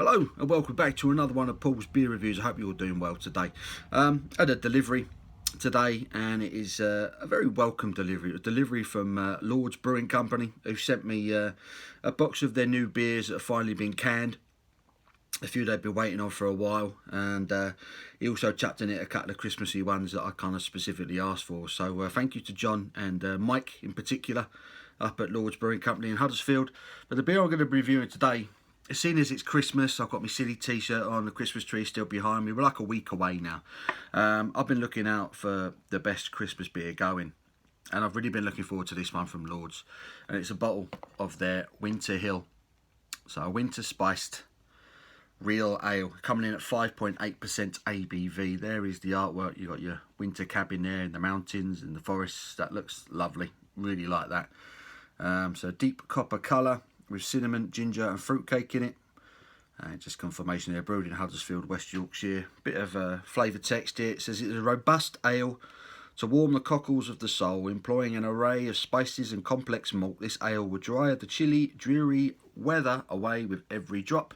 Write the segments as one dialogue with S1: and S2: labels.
S1: Hello and welcome back to another one of Paul's beer reviews. I hope you're all doing well today. Had a delivery today and it is a very welcome delivery. A delivery from Lord's Brewing Company, who sent me a box of their new beers that have finally been canned. A few they've been waiting on for a while, and he also chucked in it a couple of Christmassy ones that I kind of specifically asked for. So thank you to John and Mike in particular up at Lord's Brewing Company in Huddersfield. But the beer I'm going to be reviewing today, as soon as it's Christmas, I've got my silly t-shirt on, the Christmas tree still behind me. We're like a week away now. I've been looking out for the best Christmas beer going, and I've really been looking forward to this one from Lord's. And it's a bottle of their Winter Hill. So a winter spiced real ale, coming in at 5.8% ABV. There is the artwork. You've got your winter cabin there in the mountains and the forests. That looks lovely. Really like that. So deep copper colour with cinnamon, ginger and fruitcake in it. Just confirmation there, brewed in Huddersfield, West Yorkshire. Bit of flavour text here. It says it's a robust ale to warm the cockles of the soul, employing an array of spices and complex malt. This ale will dry the chilly, dreary weather away with every drop.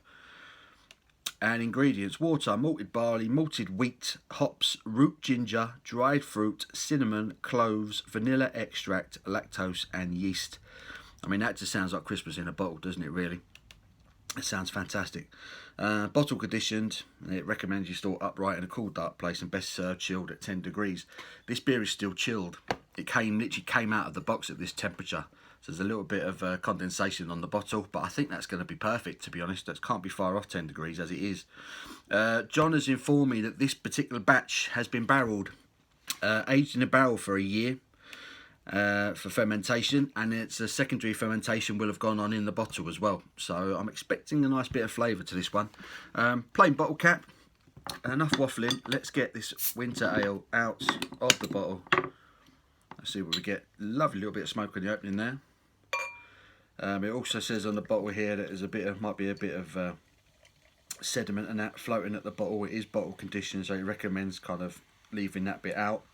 S1: And ingredients: water, malted barley, malted wheat, hops, root ginger, dried fruit, cinnamon, cloves, vanilla extract, lactose and yeast. I mean, that just sounds like Christmas in a bottle, doesn't it, really? It sounds fantastic. Bottle conditioned. It recommends you store upright in a cool, dark place and best served chilled at 10 degrees. This beer is still chilled. It literally came out of the box at this temperature. So there's a little bit of condensation on the bottle, but I think that's going to be perfect, to be honest. That can't be far off 10 degrees as it is. John has informed me that this particular batch has been barreled, aged in a barrel for a year. For fermentation, and its a secondary fermentation will have gone on in the bottle as well, so I'm expecting a nice bit of flavour to this one. Plain bottle cap. Enough waffling, let's get this winter ale out of the bottle. Let's see what we get. Lovely little bit of smoke on the opening there. It also says on the bottle here that there's a bit of, might be a bit of sediment and that floating at the bottle. It is bottle conditioned, so it recommends kind of leaving that bit out,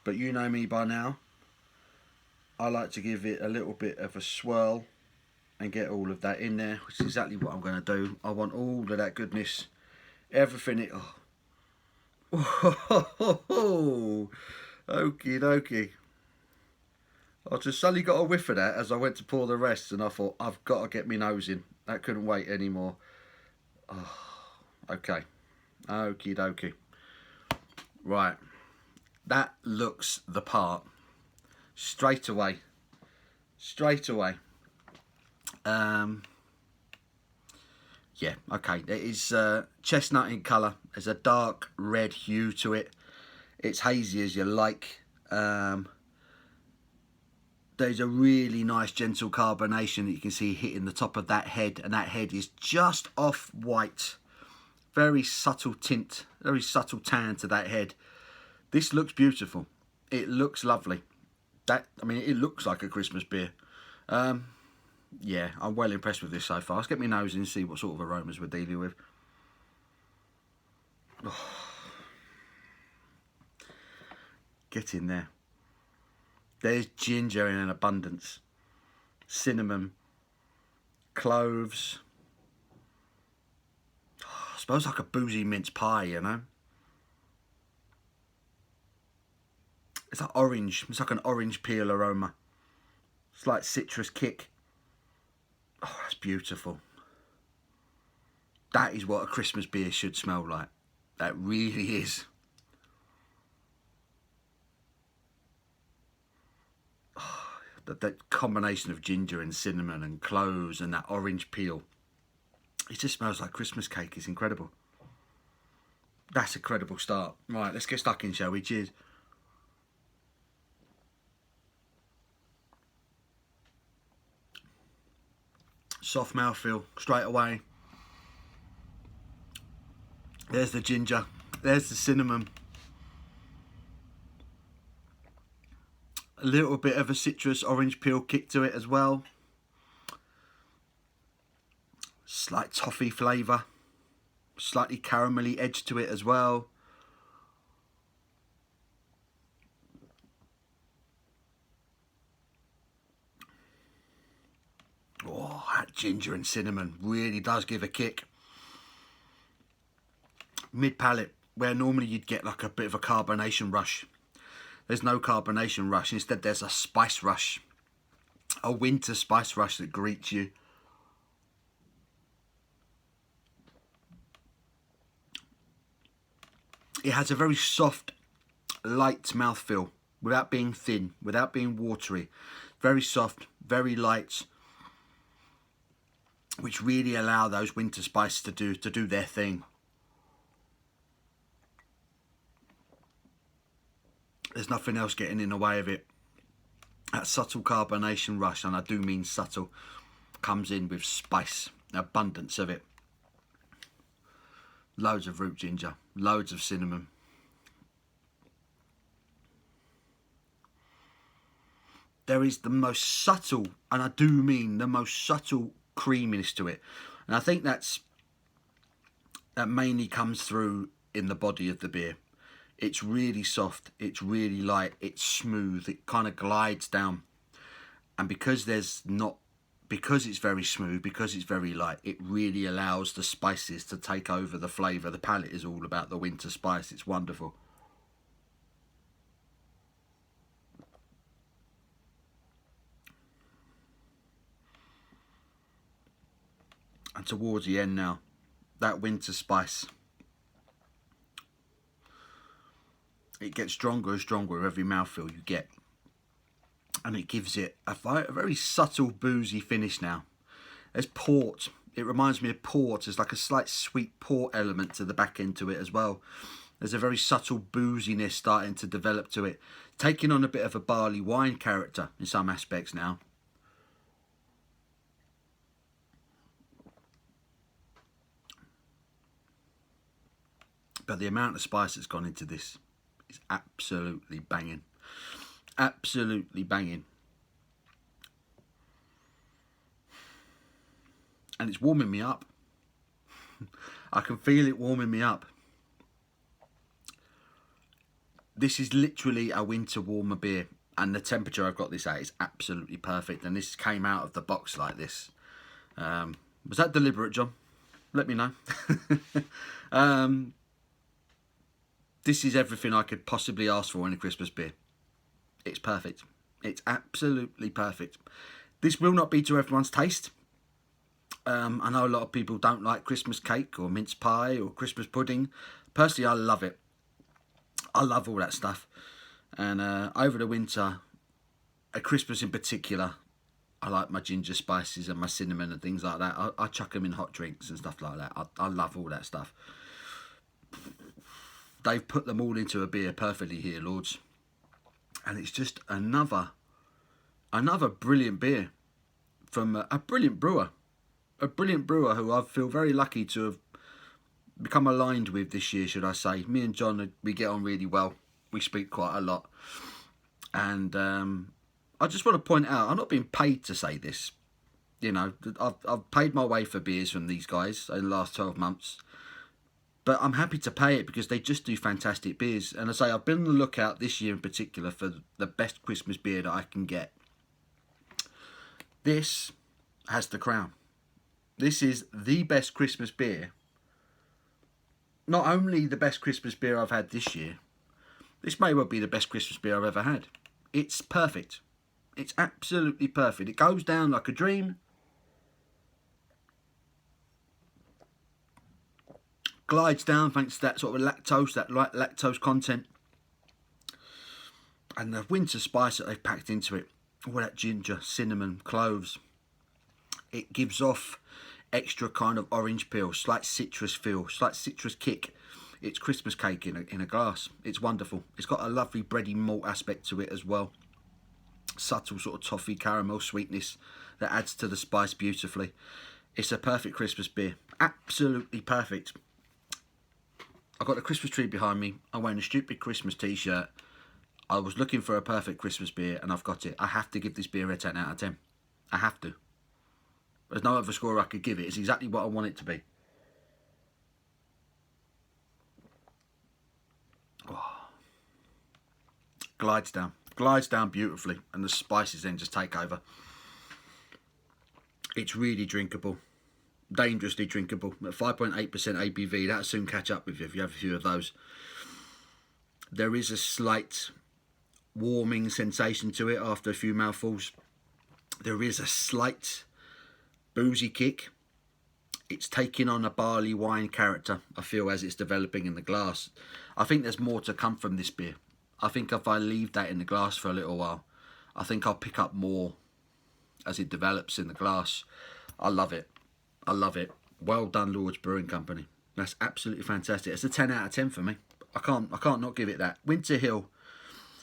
S1: but you know me by now, I like to give it a little bit of a swirl and get all of that in there, which is exactly what I'm going to do. I want all of that goodness, everything. Oh, okie dokie. I just suddenly got a whiff of that as I went to pour the rest, and I thought, I've got to get my nose in. That couldn't wait anymore. Oh, okay, okie dokie. Right, that looks the part. Straight away. Yeah, okay. It is chestnut in colour. There's a dark red hue to it. It's hazy as you like. There's a really nice gentle carbonation that you can see hitting the top of that head, and that head is just off white. Very subtle tint, very subtle tan to that head. This looks beautiful. It looks lovely. I mean, it looks like a Christmas beer. Yeah, I'm well impressed with this so far. Let's get my nose in and see what sort of aromas we're dealing with. Oh. Get in there. There's ginger in an abundance. Cinnamon. Cloves. Oh, I suppose like a boozy mince pie, you know? It's like orange. It's like an orange peel aroma. Slight citrus kick. Oh, that's beautiful. That is what a Christmas beer should smell like. That really is. Oh, that combination of ginger and cinnamon and cloves and that orange peel. It just smells like Christmas cake. It's incredible. That's a credible start. Right, let's get stuck in, shall we? Cheers. Soft mouthfeel straight away. There's the ginger, there's the cinnamon, a little bit of a citrus orange peel kick to it as well. Slight toffee flavour, slightly caramelly edge to it as well. Oh, that ginger and cinnamon really does give a kick. mid-palate, where normally you'd get like a bit of a carbonation rush. There's no carbonation rush. Instead, there's a spice rush. A winter spice rush that greets you. It has a very soft, light mouthfeel without being thin, without being watery. Very soft, very light, which really allow those winter spices to do their thing. There's nothing else getting in the way of it. That subtle carbonation rush, and I do mean subtle, comes in with spice, abundance of it. Loads of root ginger, loads of cinnamon. There is the most subtle, and I do mean the most subtle creaminess to it. And I think that mainly comes through in the body of the beer. It's really soft, it's really light, it's smooth, it kind of glides down. And because it's very smooth, because it's very light, it really allows the spices to take over the flavour. The palate is all about the winter spice. It's wonderful. And towards the end now, that winter spice, it gets stronger and stronger with every mouthfeel you get. And it gives it a very subtle boozy finish now. There's port. It reminds me of port. There's like a slight sweet port element to the back end to it as well. There's a very subtle booziness starting to develop to it, taking on a bit of a barley wine character in some aspects now. But the amount of spice that's gone into this is absolutely banging. Absolutely banging. And it's warming me up. I can feel it warming me up. This is literally a winter warmer beer, and the temperature I've got this at is absolutely perfect. And this came out of the box like this. Was that deliberate, John? Let me know. This is everything I could possibly ask for in a Christmas beer. It's perfect. It's absolutely perfect. This will not be to everyone's taste. I know a lot of people don't like Christmas cake or mince pie or Christmas pudding. Personally, I love it. I love all that stuff. And over the winter, at Christmas in particular, I like my ginger spices and my cinnamon and things like that. I chuck them in hot drinks and stuff like that. I love all that stuff. They've put them all into a beer perfectly here, Lords. And it's just another brilliant beer from a brilliant brewer. A brilliant brewer who I feel very lucky to have become aligned with this year, should I say. Me and John, we get on really well. We speak quite a lot. And I just want to point out, I'm not being paid to say this. You know, I've paid my way for beers from these guys in the last 12 months. But I'm happy to pay it because they just do fantastic beers. And I say, I've been on the lookout this year in particular for the best Christmas beer that I can get. This has the crown. This is the best Christmas beer. Not only the best Christmas beer I've had this year, this may well be the best Christmas beer I've ever had. It's perfect. It's absolutely perfect. It goes down like a dream. Glides down thanks to that sort of lactose, that light lactose content. And the winter spice that they've packed into it. All that ginger, cinnamon, cloves. It gives off extra kind of orange peel, slight citrus feel, slight citrus kick. It's Christmas cake in a glass. It's wonderful. It's got a lovely bready malt aspect to it as well. Subtle sort of toffee caramel sweetness that adds to the spice beautifully. It's a perfect Christmas beer. Absolutely perfect. I've got the Christmas tree behind me. I'm wearing a stupid Christmas t-shirt. I was looking for a perfect Christmas beer and I've got it. I have to give this beer a 10 out of 10. I have to. There's no other score I could give it. It's exactly what I want it to be. Oh. Glides down beautifully, and the spices then just take over. It's really drinkable. dangerously drinkable. At 5.8% ABV, that'll soon catch up with you if you have a few of those. There is a slight warming sensation to it after a few mouthfuls. There is a slight boozy kick. It's taking on a barley wine character, I feel, as it's developing in the glass. I think there's more to come from this beer. I think if I leave that in the glass for a little while, I think I'll pick up more as it develops in the glass. I love it. I love it. Well done, Lord's Brewing Company. That's absolutely fantastic. It's a 10 out of 10 for me. I can't not give it that. Winter Hill,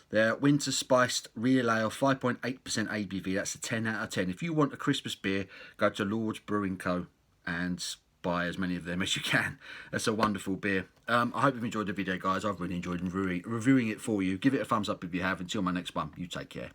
S1: their winter spiced real ale, 5.8% ABV. That's a 10 out of 10. If you want a Christmas beer, go to Lord's Brewing Co. and buy as many of them as you can. That's a wonderful beer. I hope you've enjoyed the video, guys. I've really enjoyed reviewing it for you. Give it a thumbs up if you have. Until my next one, you take care.